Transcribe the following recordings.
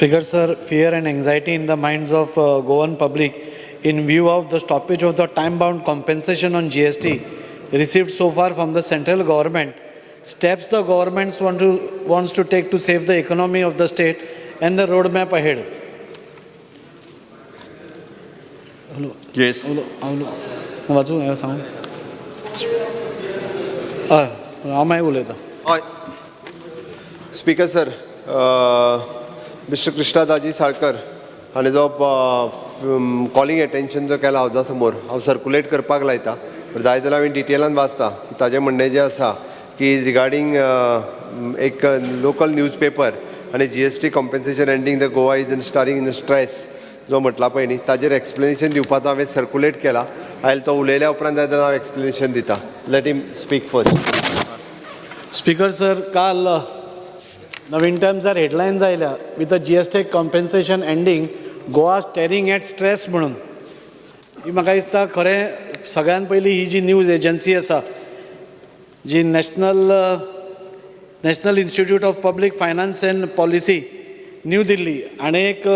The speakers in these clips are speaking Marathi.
Speaker, sir, fear and anxiety in the minds of Goan public in view of the stoppage of the time-bound compensation on GST received so far from the central government, steps the government wants to take to save the economy of the state and the roadmap ahead. Yes. Speaker sir, Mr. Krishna Daji Salkar हाणे जो कॉलिंग अटेंशन जो केला हावजा समोर हांव सर्कुलेट करपाक लायता पण जाय जाल्यार हांवें डिटेलान वाचता की ताजें म्हणणें जें आसा की रिगार्डींग एक लोकल न्यूज पेपर आनी GST compensation ending the Goa is in staring in stress जो म्हटला पळय न्ही ताजेर एक्सप्लेनेशन दिवपाचो हांवें सर्कुलेट केला आयज तो उलयल्या उपरांत जाय जाल्यार हांव एक्सप्लेनेशन दिता. Let him speak first. Speaker sir, काल नवीन टाइम्सार हेडलायन्स आयल्या with the GST compensation ending Goa staring at stress म्हणून. ही म्हाका दिसता खरें सगळ्यान पयली ही जी न्यूज एजन्सी आसा जी national institute of public finance and policy new Delhi हाणें एक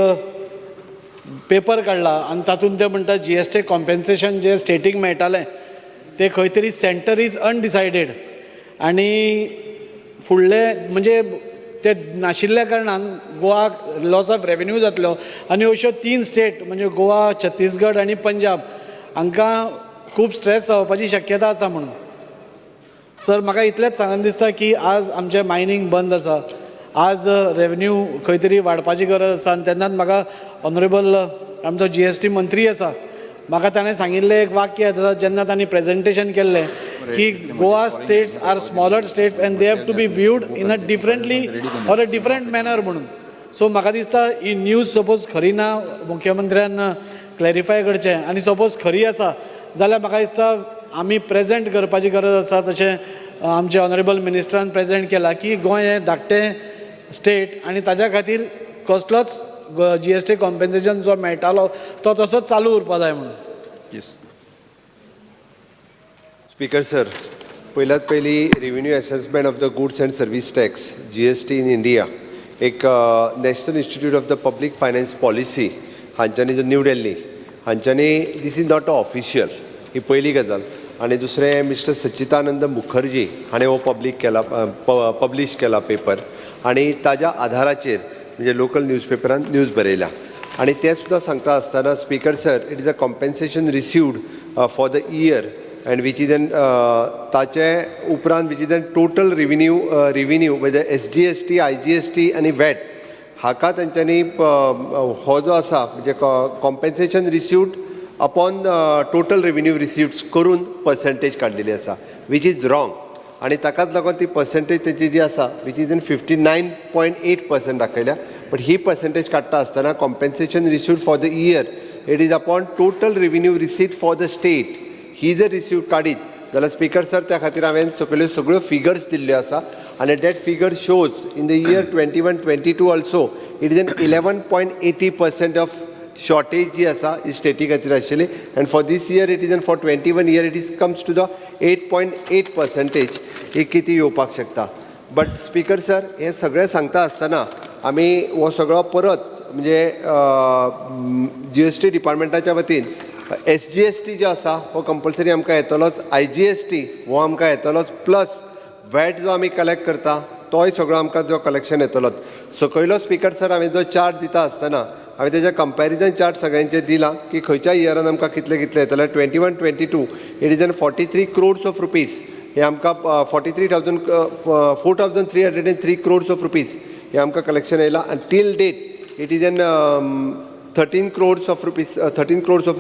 पेपर काडला आनी तातूंत ते म्हणटा GST कॉम्पेन्सेशन जे स्टेटीक मेळटालें ते खंय तरी सेंटर इज अनडिसायडेड आनी फुडले म्हणजे ते नाशिल्ल्या कारणान गोवाक लॉस ऑफ रेवेन्यू जातलो आनी अश्यो 3 स्टेट म्हणजे गोवा, छत्तीसगड आनी पंजाब हांकां खूब स्ट्रेस जावपाची शक्यता आसा म्हणून. सर, म्हाका इतलेंच सांगन दिसता की आज आमचें मायनींग बंद आसा, आज रेवेन्यू खंय तरी वाडपाची गरज आसा आनी तेन्नाच म्हाका ऑनरेबल आमचो GST मंत्री आसा म्हाका ताणें सांगिल्लें एक वाक्य आसा जेन्ना तांणी प्रेजेंटेशन केल्लें की Goa states are smaller states and they have to be viewed in a differently or a different manner म्हणून. सो म्हाका दिसता ही न्यूज सपोज खरी ना मुख्यमंत्र्यान क्लॅरिफाय करचें आनी सपोज खरी आसा जाल्यार म्हाका दिसता आमी प्रेजेंट करपाची गरज आसा. तशें आमचे ऑनरेबल मिनिस्टरान प्रेजेंट केला की गोंय हें धाकटें स्टेट आनी ताज्या खातीर कसलोच GST कॉम्पेन्सेशन जो मेळटालो तो तसोच चालू उरपा जाय म्हणून. Yes. स्पीकर सर, पहिल्यांत पयली revenue assessment of the goods and service tax GST in India एक national institute of the public finance policy हांच्यांनी जो न्यू दिल्ली हांच्यांनी this is not a official ही पयली गजाल. आनी दुसरें मिस्टर सच्चिदानंद मुखर्जी हाणें हो पब्लीश केला पेपर आनी ताज्या आधाराचेर म्हणजे लोकल न्यूजपेपरान न्यूज बरयल्या आनी ते सुद्दां सांगता आसतना speaker sir it is a compensation received for the year end which is an ताचे उपरांत which is an total revenue म्हणजे SGST, IGST आनी VAT हाका तांच्यांनी हो जो आसा म्हणजे compensation received upon total revenue received करून पर्संटेज काडलेली आसा वीच इज रॉंग आनी ताकाच लागून ती पर्संटेज तेची जी आसा वीच इज इन 59.8% दाखयल्या. बट ही पर्संटेज काडटा आसतना compensation received for the year it is upon total revenue receipt for the state. ही जर रिसीव काडीत जाल्यार स्पीकर सर त्या खातीर हांवें सगळ्यो फिगर्स दिल्ल्यो आसा आनी that figure shows in the year 21-22 also it is an 11.80% of shortage जी आसा ही स्टेटी खातीर आशिल्ली and for this year it is an for 21 year it is comes to the 8.8% ही किती येवपाक शकता. बट स्पीकर सर हे सगळें सांगता आसतना आमी हो सगळो परत म्हणजे GST डिपार्टमेंटाच्या वतीन SGST जो आसा हो कंपल्सरी आमकां येतलोच, IGST हो आमकां येतलोच, प्लस VAT जो आमी कलेक्ट करता तोय सगळो आमकां जो कलेक्शन येतलोच. सकयलो स्पीकर सर हांवें जो चार्ट दिता आसतना हांवें तेजें कंपॅरिजन चार्ट सगळ्यांचें दिलां की खंयच्या इयरान आमकां कितले येतले. 21-22 it is N 43 crores of rupees हे आमकां 4,303 crores ऑफ रुपीज हे आमकां कलेक्शन येयलां आनी till date it is an 13 crores of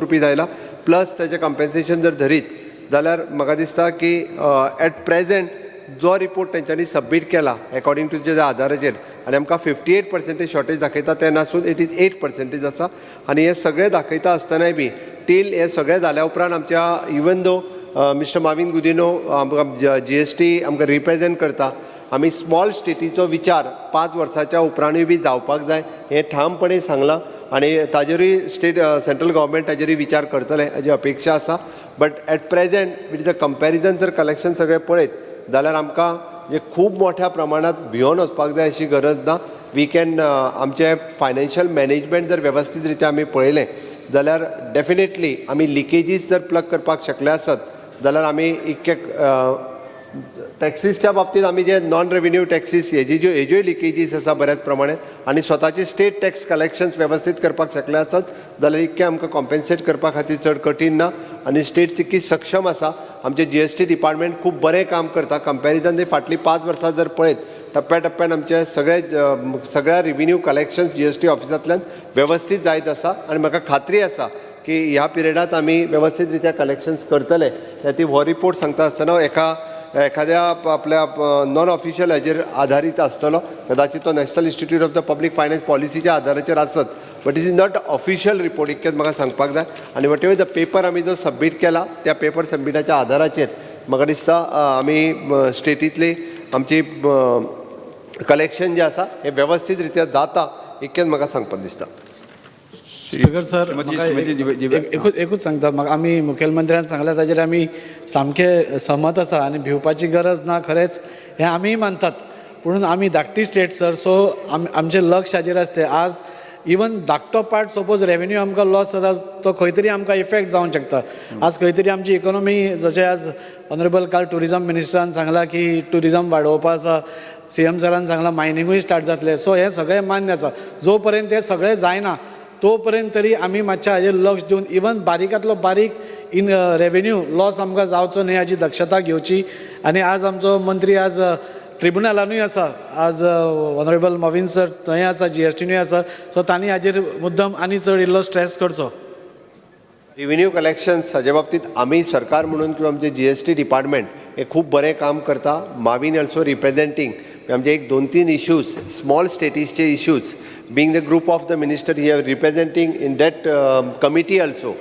rupees आयला. प्लस तेजें कॉम्पेन्सेशन जर धरीत जाल्यार म्हाका दिसता की एट प्रेझेंट जो रिपोर्ट तेंच्यांनी सबमीट केला अकॉर्डिंग टू तेज्या आधाराचेर आनी आमकां 58% शॉर्टेज दाखयता तें नासून इट इज 8% आसा. आनी हे सगळें दाखयता आसतनाय बी टील हे सगळें जाल्या उपरांत आमच्या even though mister Mauvin Gudino आमकां GST आमकां रिप्रेझेंट करता आमी स्मॉल स्टेटीचो विचार 5 वर्सांच्या उपरांतूय बी जावपाक जाय हें ठामपणे सांगलां आनी ताजेरूय सेंट्रल गव्हर्मेंट ताजेरूय विचार करतले हाजी अपेक्षा आसा. But at present with the comparison जर कलेक्शन सगळें पळयत जाल्यार आमकां जे खूब मोठ्या प्रमाणात भियोन वचपाक जाय अशी गरज ना वी कॅन आमचे फायनान्शियल मॅनेजमेंट जर व्यवस्थीत रित्या आमी पळयलें जाल्यार डेफिनेटली आमी लिकेजीस जर प्लग करपाक शकले आसत जाल्यार आमी इतके टॅक्सीसच्या बाबतींत आमी जे नॉन रेव्हेन्यू टॅक्सीस हेज्योय लिकेजीस आसा बऱ्याच प्रमाणे आनी स्वताचे स्टेट टॅक्स कलेक्शन्स व्यवस्थीत करपाक शकले आसत जाल्यार इतकें आमकां कॉम्पेन्सेट करपा खातीर चड कठीण ना आनी स्टेट्स इतकी सक्षम आसा आमचे GST डिपार्टमेंट खूब बरें काम करता कंपॅरिजन ती फाटलीं 5 वर्सां जर पळयत टप्प्याटप्प्यान आमचे सगळ्या रेव्हेन्यू कलेक्शन्स GST ऑफिसांतल्यान व्यवस्थीत जायत आसा आनी म्हाका खात्री आसा की ह्या पिरियडांत आमी व्यवस्थीत रित्या कलेक्शन्स करतले ती हो रिपोर्ट सांगता आसतना एखाद्या आपल्या नॉन ऑफिशियल हाजेर आधारीत आसतलो कदाचित तो national institute of the public finance पॉलिसीच्या आधाराचेर आसत but is not official report इतकेंच म्हाका सांगपाक जाय आनी वॉट एवर द पेपर आमी जो सबमीट केला त्या पेपर सबमिटाच्या आधाराचेर म्हाका दिसता आमी स्टेटींतली आमची कलेक्शन जे आसा हे व्यवस्थीत रित्या जाता इतकेंच म्हाका सांगपाक दिसता. स्पीकर सर एकूच सांगता म्हाका आमी मुखेलमंत्र्यान सांगल्या ताजेर आमी सामके सहमत आसा आनी भिवपाची गरज ना खरेंच हें आमीय मानतात पूण आमी धाकटी स्टेट सर सो आमचें लक्ष हाजेर आसतें आज इवन धाकटो पार्ट सपोज रेव्हेन्यू आमकां लॉस जाता तो खंय तरी आमकां इफेक्ट जावंक शकता आज खंय तरी आमची इकॉनॉमी जशें आज ऑनरेबल काल टुरिजम मिनिस्टरान सांगलां की टुरिजम वाडोवपा आसा CM सरान सांगलां मायनिंगूय स्टार्ट जातलें सो हें सगळें मान्य आसा जो पर्यंत तें सगळें जायना तो पर्यंत तरी आमी मातशें हाजेर लक्ष दिवन इवन बारीकांतलो बारीक इन रेव्हेन्यू लॉस आमकां जावचो न्ही हाची दक्षता घेवची आनी आज आमचो मंत्री आज ट्रिब्युनलानूय आसा आज ऑनरेबल मोविन सर थंय आसा GSTनूय आसा सो तांणी हाजेर मुद्दम आनी चड इल्लो स्ट्रेस करचो. रेव्हेन्यू कलेक्शन्स हाजे बाबतींत आमी सरकार म्हणून किंवा आमचे GST डिपार्टमेंट हे खूब बरें काम करता मावीन ऑल्सो रिप्रेझेंटींग आमचे एक 2-3 इश्यूज स्मॉल स्टेटीजचे issues being the group of the minister ही representing in that committee also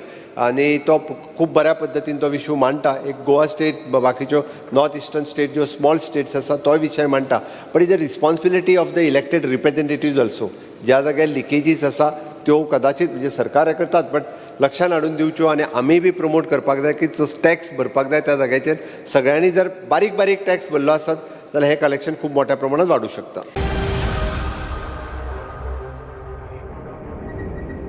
आनी तो खूब बऱ्या पद्दतीन तो इश्यू मांडटा एक गोवा स्टेट बाकीच्यो नॉर्थ इस्टर्न स्टेट ज्यो स्मॉल स्टेट्स आसा तो विशय मांडटा but is the responsibility of the elected representatives also ज्या जाग्यार लिकेजीस आसा त्यो कदाचित म्हणजे सरकार करतात बट लक्षांत हाडून दिवच्यो आनी आमी बी प्रमोट करपाक जाय की जो टॅक्स भरपाक जाय त्या जाग्याचेर सगळ्यांनी जर बारीक बारीक टॅक्स भरलो आसत जाल्यार हें कलेक्शन खूब मोठ्या प्रमाणात वाडूंक शकता.